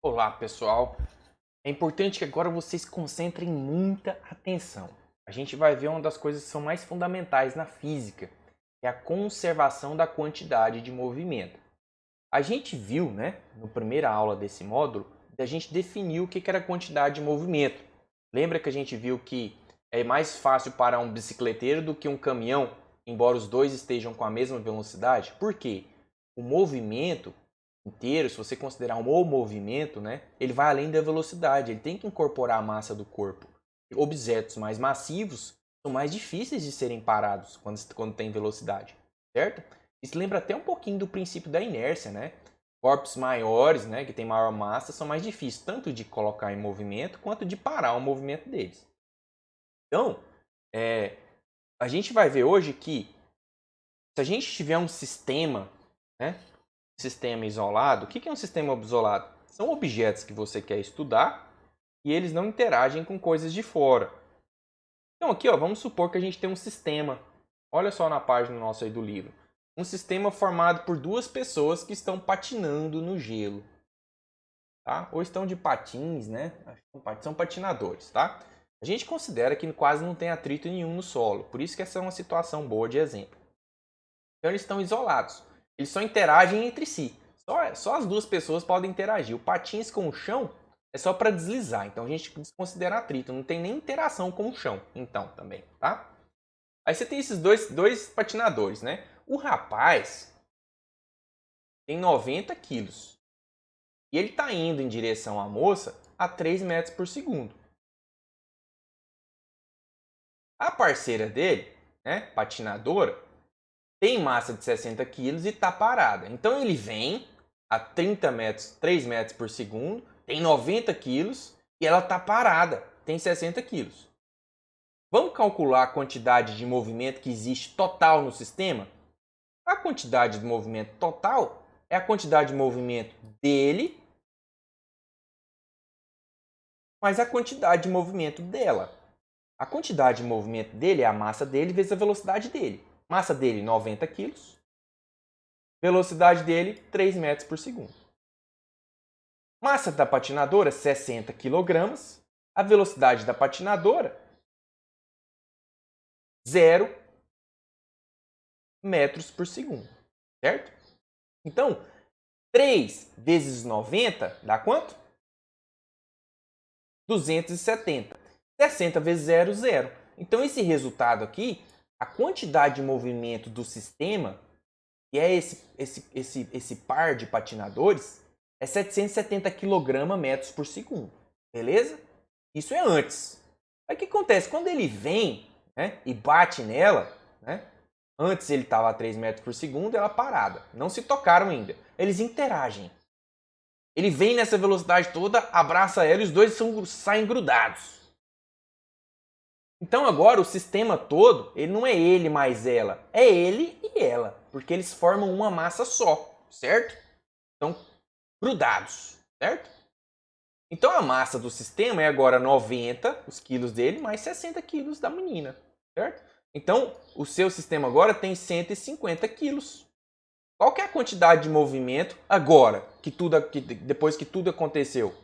Olá, pessoal. É importante que agora vocês concentrem muita atenção. A gente vai ver uma das coisas que são mais fundamentais na física, que é a conservação da quantidade de movimento. A gente viu, né, na primeira aula desse módulo, a gente definiu o que era a quantidade de movimento. Lembra que a gente viu que é mais fácil parar um bicicleteiro do que um caminhão, embora os dois estejam com a mesma velocidade? Por quê? O movimento inteiro, se você considerar um movimento, né, ele vai além da velocidade, ele tem que incorporar a massa do corpo. Objetos mais massivos são mais difíceis de serem parados quando tem velocidade, certo? Isso lembra até um pouquinho do princípio da inércia, né? Corpos maiores, né, que têm maior massa, são mais difíceis tanto de colocar em movimento quanto de parar o movimento deles. Então, a gente vai ver hoje que se a gente tiver um sistema, né, sistema isolado, o que é um sistema isolado? São objetos que você quer estudar e eles não interagem com coisas de fora. Então aqui, ó, vamos supor que a gente tem um sistema. Olha só na página nossa aí do livro. Um sistema formado por duas pessoas que estão patinando no gelo. Tá? Ou estão de patins, né? São patinadores, tá? A gente considera que quase não tem atrito nenhum no solo. Por isso que essa é uma situação boa de exemplo. Então eles estão isolados. Eles só interagem entre si. Só as duas pessoas podem interagir. O patins com o chão é só para deslizar. Então a gente desconsidera atrito. Não tem nem interação com o chão. Então também, tá? Aí você tem esses dois patinadores, né? O rapaz tem 90 quilos. E ele está indo em direção à moça a 3 metros por segundo. A parceira dele, né, patinadora, tem massa de 60 quilos e está parada. Então ele vem a 30 metros, 3 metros por segundo, tem 90 quilos e ela está parada, tem 60 quilos. Vamos calcular a quantidade de movimento que existe total no sistema? A quantidade de movimento total é a quantidade de movimento dele mais a quantidade de movimento dela. A quantidade de movimento dele é a massa dele vezes a velocidade dele. Massa dele 90 quilos, velocidade dele 3 metros por segundo. Massa da patinadora 60 kg, a velocidade da patinadora 0 metros por segundo, certo? Então, 3 vezes 90 dá quanto? 270. 60 vezes 0, 0. Então, esse resultado aqui, a quantidade de movimento do sistema, que é esse par de patinadores, é 770 kg por segundo. Beleza? Isso é antes. Aí o que acontece? Quando ele vem, né, e bate nela, né, antes ele estava a 3 metros por segundo, ela parada. Não se tocaram ainda. Eles interagem. Ele vem nessa velocidade toda, abraça ela e os dois saem grudados. Então agora o sistema todo, ele não é ele mais ela, é ele e ela, porque eles formam uma massa só, certo? Estão grudados, certo? Então a massa do sistema é agora 90, os quilos dele, mais 60 quilos da menina, certo? Então o seu sistema agora tem 150 quilos. Qual que é a quantidade de movimento agora, depois que tudo aconteceu?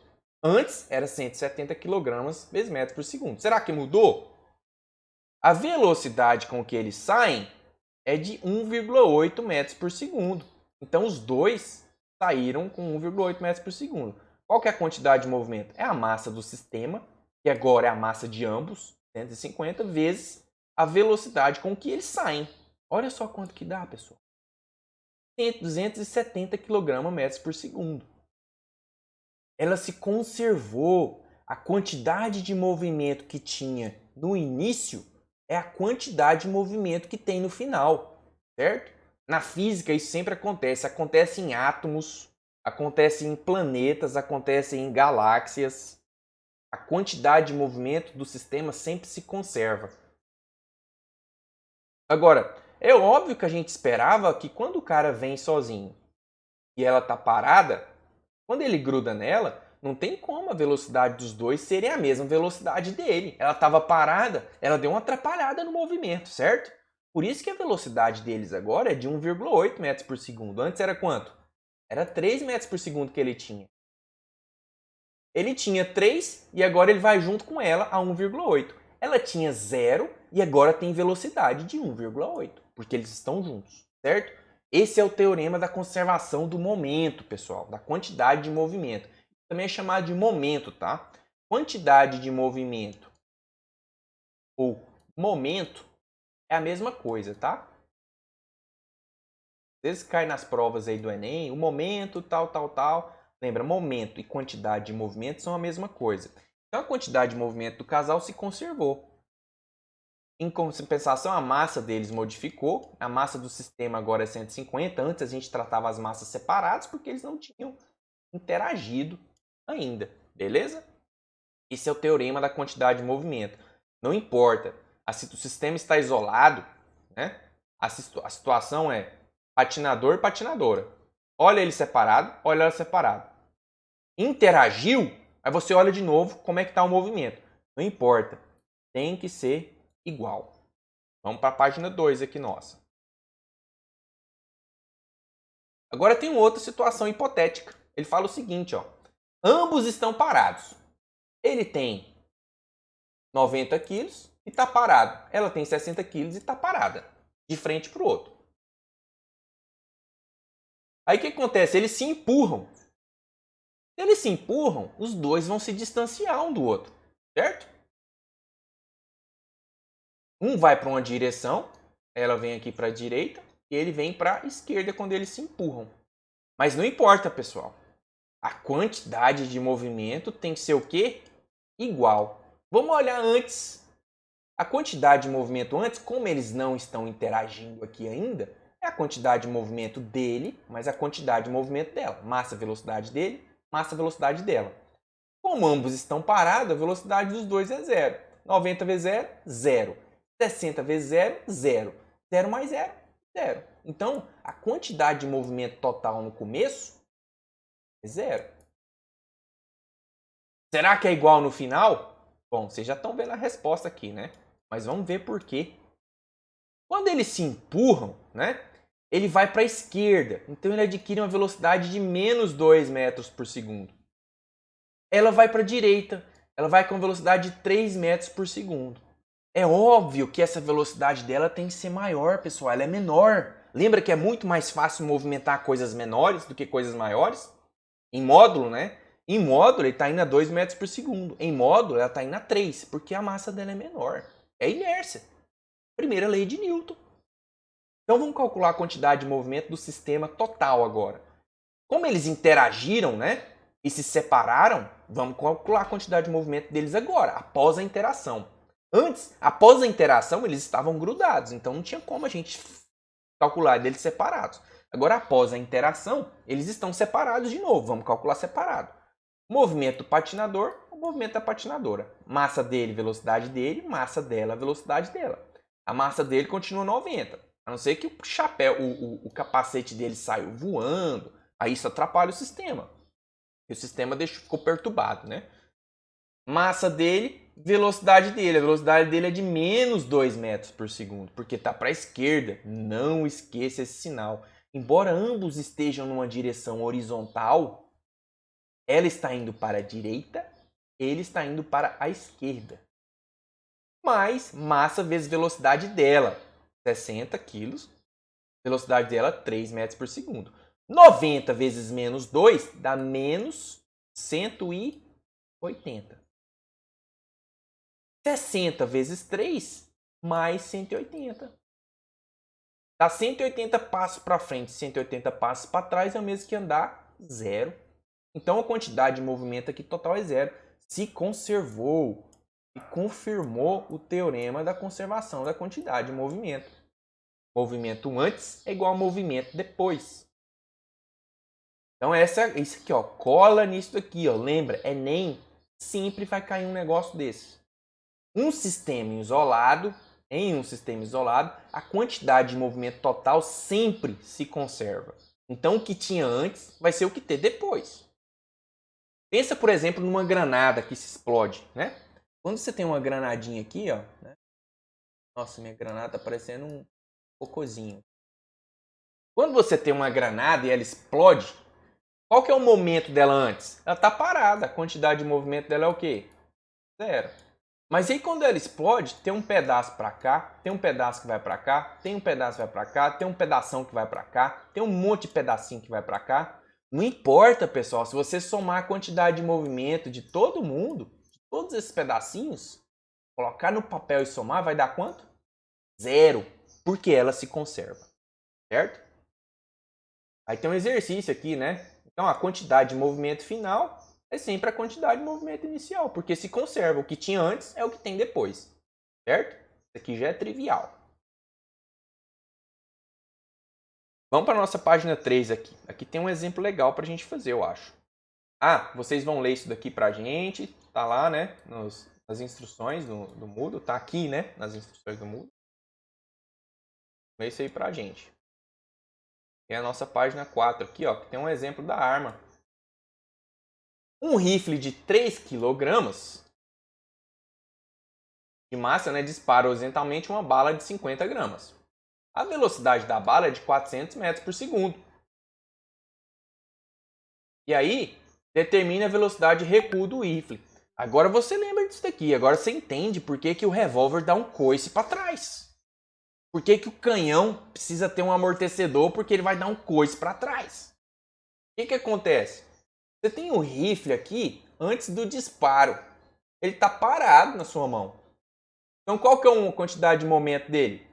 Antes era 170 kg vezes metros por segundo. Será que mudou? A velocidade com que eles saem é de 1,8 metros por segundo. Então os dois saíram com 1,8 metros por segundo. Qual que é a quantidade de movimento? É a massa do sistema, que agora é a massa de ambos, 150, vezes a velocidade com que eles saem. Olha só quanto que dá, pessoal. 270 kg por segundo. Ela se conservou. A quantidade de movimento que tinha no início é a quantidade de movimento que tem no final, certo? Na física isso sempre acontece. Acontece em átomos, acontece em planetas, acontece em galáxias. A quantidade de movimento do sistema sempre se conserva. Agora, é óbvio que a gente esperava que quando o cara vem sozinho e ela tá parada, quando ele gruda nela, não tem como a velocidade dos dois serem a mesma velocidade dele. Ela estava parada, ela deu uma atrapalhada no movimento, certo? Por isso que a velocidade deles agora é de 1,8 metros por segundo. Antes era quanto? Era 3 metros por segundo que ele tinha. Ele tinha 3 e agora ele vai junto com ela a 1,8. Ela tinha 0 e agora tem velocidade de 1,8, porque eles estão juntos, certo? Esse é o teorema da conservação do momento, pessoal, da quantidade de movimento. Também é chamado de momento, tá? Quantidade de movimento ou momento é a mesma coisa, tá? Às vezes cai nas provas aí do Enem, o momento, tal. Lembra, momento e quantidade de movimento são a mesma coisa. Então a quantidade de movimento do casal se conservou. Em compensação, a massa deles modificou. A massa do sistema agora é 150. Antes a gente tratava as massas separadas porque eles não tinham interagido ainda. Beleza? Esse é o teorema da quantidade de movimento. Não importa se o sistema está isolado, né? A situação é patinador e patinadora. Olha ele separado, olha ela separado. Interagiu, aí você olha de novo como é que está o movimento. Não importa, tem que ser igual. Vamos para a página 2 aqui nossa. Agora tem outra situação hipotética. Ele fala o seguinte, ó. Ambos estão parados. Ele tem 90 quilos e está parado. Ela tem 60 quilos e está parada, de frente para o outro. Aí o que acontece? Eles se empurram. Se eles se empurram, os dois vão se distanciar um do outro, certo? Um vai para uma direção, ela vem aqui para a direita, e ele vem para a esquerda quando eles se empurram. Mas não importa, pessoal. A quantidade de movimento tem que ser o quê? Igual. Vamos olhar antes. A quantidade de movimento antes, como eles não estão interagindo aqui ainda, é a quantidade de movimento dele, mais a quantidade de movimento dela. Massa, velocidade dele, massa, velocidade dela. Como ambos estão parados, a velocidade dos dois é 0. 90 vezes 0, 0. 60 vezes 0, 0. 0 mais 0, 0. Então, a quantidade de movimento total no começo é 0. Será que é igual no final? Bom, vocês já estão vendo a resposta aqui, né? Mas vamos ver por quê. Quando eles se empurram, né? Ele vai para a esquerda. Então ele adquire uma velocidade de menos 2 metros por segundo. Ela vai para a direita. Ela vai com velocidade de 3 metros por segundo. É óbvio que essa velocidade dela tem que ser maior, pessoal. Ela é menor. Lembra que é muito mais fácil movimentar coisas menores do que coisas maiores? Em módulo, né? Em módulo, ele está indo a 2 metros por segundo. Em módulo, ela está indo a 3, porque a massa dela é menor. É inércia. Primeira lei de Newton. Então vamos calcular a quantidade de movimento do sistema total agora. Como eles interagiram, né? E se separaram, vamos calcular a quantidade de movimento deles agora, após a interação. Antes, após a interação, eles estavam grudados, então não tinha como a gente calcular deles separados. Agora, após a interação, eles estão separados de novo, vamos calcular separado. Movimento do patinador, o movimento da patinadora. Massa dele, velocidade dele, massa dela, velocidade dela. A massa dele continua 90, a não ser que o chapéu, o capacete dele saiu voando, aí isso atrapalha o sistema. E o sistema ficou perturbado, né? Massa dele, velocidade dele. A velocidade dele é de menos 2 metros por segundo, porque está para a esquerda. Não esqueça esse sinal. Embora ambos estejam numa direção horizontal, ela está indo para a direita, ele está indo para a esquerda. Mas massa vezes velocidade dela, 60 quilos. Velocidade dela, 3 metros por segundo. 90 vezes menos 2 dá menos 180. 60 vezes 3 mais 180. Dá 180 passos para frente, 180 passos para trás é o mesmo que andar 0. Então a quantidade de movimento aqui total é 0. Se conservou e confirmou o teorema da conservação da quantidade de movimento. Movimento antes é igual a movimento depois. Então isso aqui, ó, cola nisso aqui, ó. Lembra, Enem sempre vai cair um negócio desse. Em um sistema isolado, a quantidade de movimento total sempre se conserva. Então, o que tinha antes vai ser o que ter depois. Pensa, por exemplo, numa granada que se explode, né? Quando você tem uma granadinha aqui, ó, né? Nossa, minha granada tá parecendo um cocôzinho. Quando você tem uma granada e ela explode, Qual que é o momento dela antes? Ela está parada. A quantidade de movimento dela é o quê? 0. Mas aí quando ela explode, tem um pedaço para cá, tem um pedaço que vai para cá, tem um pedaço que vai para cá, tem um pedação que vai para cá, tem um monte de pedacinho que vai para cá. Não importa, pessoal, se você somar a quantidade de movimento de todo mundo, de todos esses pedacinhos, colocar no papel e somar, vai dar quanto? 0, porque ela se conserva, certo? Aí tem um exercício aqui, né? Então a quantidade de movimento final é sempre a quantidade de movimento inicial, porque se conserva. O que tinha antes é o que tem depois, certo? Isso aqui já é trivial. Vamos para a nossa página 3 aqui. Aqui tem um exemplo legal para a gente fazer, eu acho. Ah, vocês vão ler isso daqui para a gente. Tá lá, né? Nas instruções do Moodle. Tá aqui, né? Nas instruções do Moodle. Lê isso aí para a gente. Tem a nossa página 4 aqui, ó, que tem um exemplo da arma. Um rifle de 3 kg de massa, né, dispara horizontalmente uma bala de 50 gramas. A velocidade da bala é de 400 metros por segundo. E aí, determina a velocidade de recuo do rifle. Agora você lembra disso daqui. Agora você entende por que, que o revólver dá um coice para trás. Por que, que o canhão precisa ter um amortecedor, porque ele vai dar um coice para trás. O que, que acontece? Você tem o rifle aqui antes do disparo. Ele está parado na sua mão. Então qual que é a quantidade de momento dele?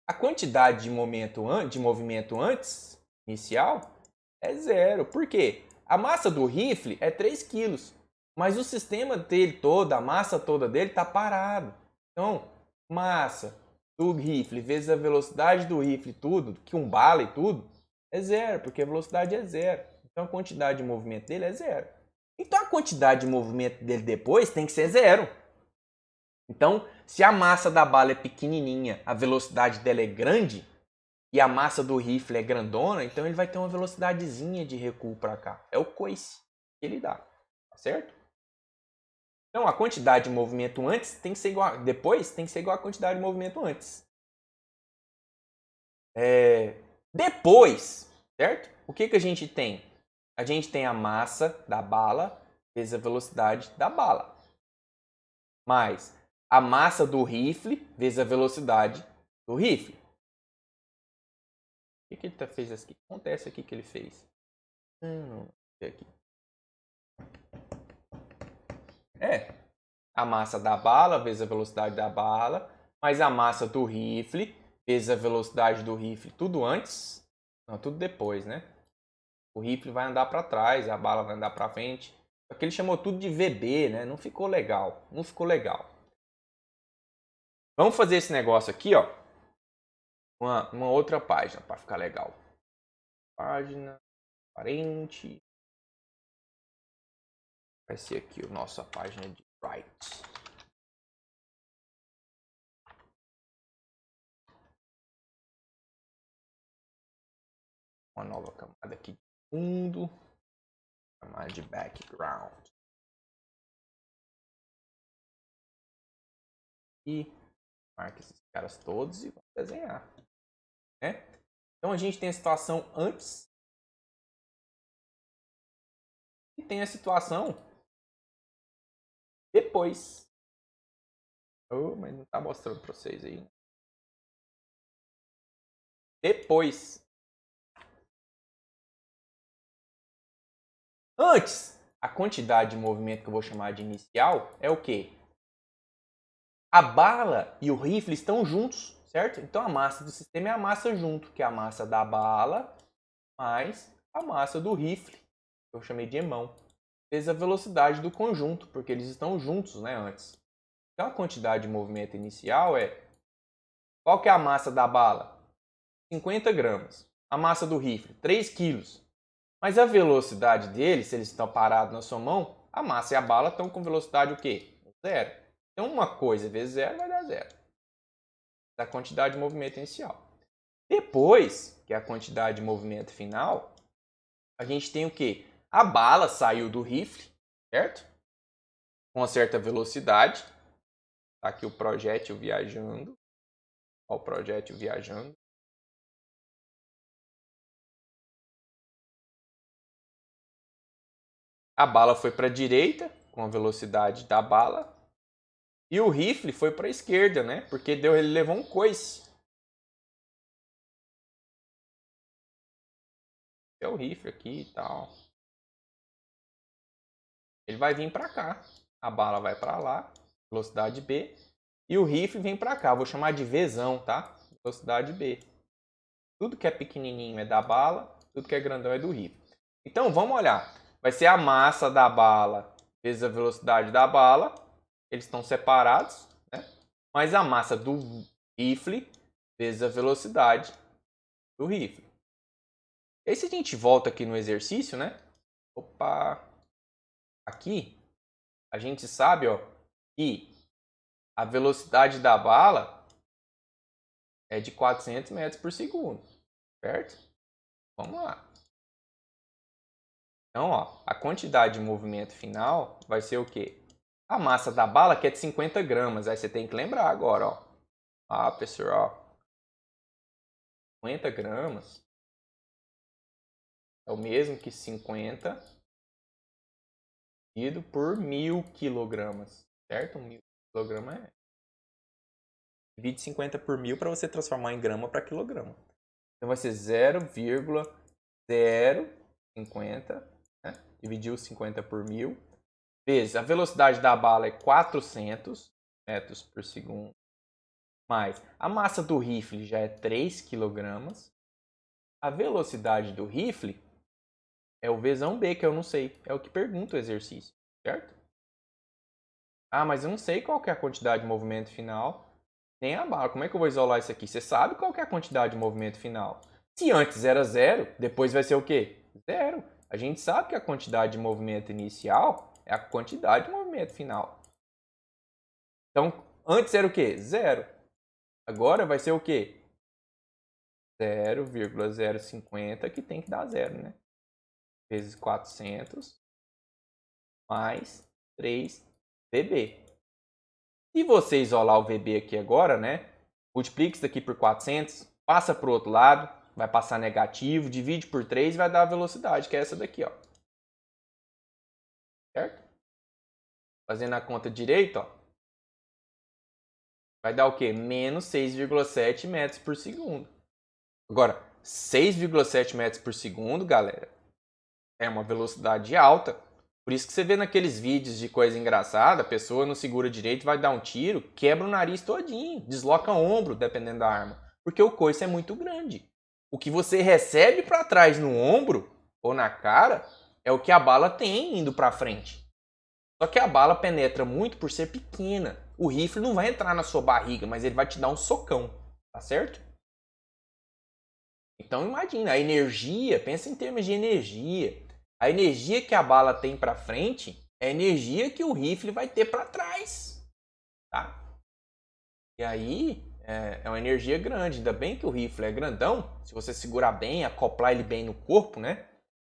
A quantidade de movimento antes, inicial, é 0. Por quê? A massa do rifle é 3 kg, mas o sistema dele todo, a massa toda dele está parado. Então, massa do rifle vezes a velocidade do rifle, tudo, que um bala e tudo, é 0, porque a velocidade é 0. Então a quantidade de movimento dele é 0. Então a quantidade de movimento dele depois tem que ser 0. Então, se a massa da bala é pequenininha, a velocidade dela é grande, e a massa do rifle é grandona, então ele vai ter uma velocidadezinha de recuo para cá. É o coice que ele dá, tá certo? Então, a quantidade de movimento antes tem que ser igual, depois tem que ser igual à quantidade de movimento antes. Depois, certo? O que a gente tem? A gente tem a massa da bala vezes a velocidade da bala. Mais a massa do rifle vezes a velocidade do rifle. O que ele fez aqui? O que acontece aqui que ele fez? Aqui. A massa da bala vezes a velocidade da bala, mais a massa do rifle vezes a velocidade do rifle. Tudo antes? Não, tudo depois, né? O rifle vai andar para trás, a bala vai andar para frente. Só que ele chamou tudo de VB, né? Não ficou legal. Não ficou legal. Vamos fazer esse negócio aqui, ó. Uma outra página para ficar legal. Página 40. Vai ser aqui a nossa página de write. Uma nova camada aqui de fundo. Camada de background. E marca esses caras todos e vamos desenhar. Né? Então a gente tem a situação antes e tem a situação depois. Oh, mas não está mostrando para vocês aí. Depois. Antes, a quantidade de movimento que eu vou chamar de inicial é o quê? A bala e o rifle estão juntos, certo? Então a massa do sistema é a massa junto, que é a massa da bala mais a massa do rifle, que eu chamei de emão, vezes a velocidade do conjunto, porque eles estão juntos, né, antes. Então a quantidade de movimento inicial é... Qual que é a massa da bala? 50 gramas. A massa do rifle, 3 quilos. Mas a velocidade deles, se eles estão parados na sua mão, a massa e a bala estão com velocidade o quê? 0. Então uma coisa vezes 0 vai dar 0. Da quantidade de movimento inicial. Depois, que é a quantidade de movimento final, a gente tem o quê? A bala saiu do rifle, certo? Com uma certa velocidade. Tá aqui o projétil viajando. Olha o projétil viajando. A bala foi para a direita, com a velocidade da bala. E o rifle foi para a esquerda, né? Porque ele levou um coice. É o rifle aqui e tal. Ele vai vir para cá. A bala vai para lá, velocidade B. E o rifle vem para cá. Vou chamar de Vzão, tá? Velocidade B. Tudo que é pequenininho é da bala, tudo que é grandão é do rifle. Então, vamos olhar. Vai ser a massa da bala vezes a velocidade da bala. Eles estão separados, né? Mas a massa do rifle vezes a velocidade do rifle. E aí, se a gente volta aqui no exercício, né? Opa! Aqui, a gente sabe, ó, que a velocidade da bala é de 400 metros por segundo, certo? Vamos lá. Então, ó, a quantidade de movimento final vai ser o quê? A massa da bala que é de 50 gramas. Aí você tem que lembrar agora, ó. Ah, pessoal, 50 gramas é o mesmo que 50 dividido por 1000 quilogramas, certo? 1000 quilograma é... Divide 50 por 1000 para você transformar em grama para quilograma. Então vai ser 0,050, né? Dividir os 50 por 1000. Vezes a velocidade da bala é 400 metros por segundo. Mais a massa do rifle já é 3 kg. A velocidade do rifle é o Vzão B, que eu não sei. É o que pergunta o exercício, certo? Ah, mas eu não sei qual que é a quantidade de movimento final. Nem a bala. Como é que eu vou isolar isso aqui? Você sabe qual que é a quantidade de movimento final. Se antes era 0, depois vai ser o quê? 0. A gente sabe que a quantidade de movimento inicial é a quantidade de movimento final. Então, antes era o quê? 0. Agora vai ser o quê? 0,050, que tem que dar 0, né? Vezes 400 mais 3 VB. Se você isolar o VB aqui agora, né? Multiplica isso daqui por 400, passa para o outro lado, vai passar negativo, divide por 3 e vai dar a velocidade, que é essa daqui, ó. Certo? Fazendo a conta direita, ó. Vai dar o quê? Menos 6,7 metros por segundo. Agora, 6,7 metros por segundo, galera, é uma velocidade alta. Por isso que você vê naqueles vídeos de coisa engraçada, a pessoa não segura direito, vai dar um tiro, quebra o nariz todinho, desloca o ombro, dependendo da arma. Porque o coice é muito grande. O que você recebe para trás no ombro ou na cara é o que a bala tem indo para frente. Só que a bala penetra muito por ser pequena. O rifle não vai entrar na sua barriga, mas ele vai te dar um socão, tá certo? Então imagina, a energia, pensa em termos de energia. A energia que a bala tem para frente é a energia que o rifle vai ter para trás, tá? E aí é uma energia grande. Ainda bem que o rifle é grandão. Se você segurar bem, acoplar ele bem no corpo, né?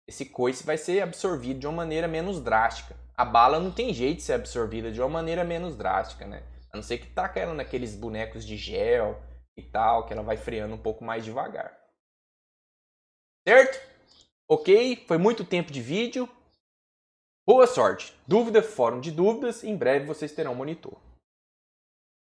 Esse coice vai ser absorvido de uma maneira menos drástica. A bala não tem jeito de ser absorvida de uma maneira menos drástica, né? A não ser que taca ela naqueles bonecos de gel e tal, que ela vai freando um pouco mais devagar. Certo? Ok? Foi muito tempo de vídeo. Boa sorte. Dúvida, fórum de dúvidas. Em breve vocês terão um monitor.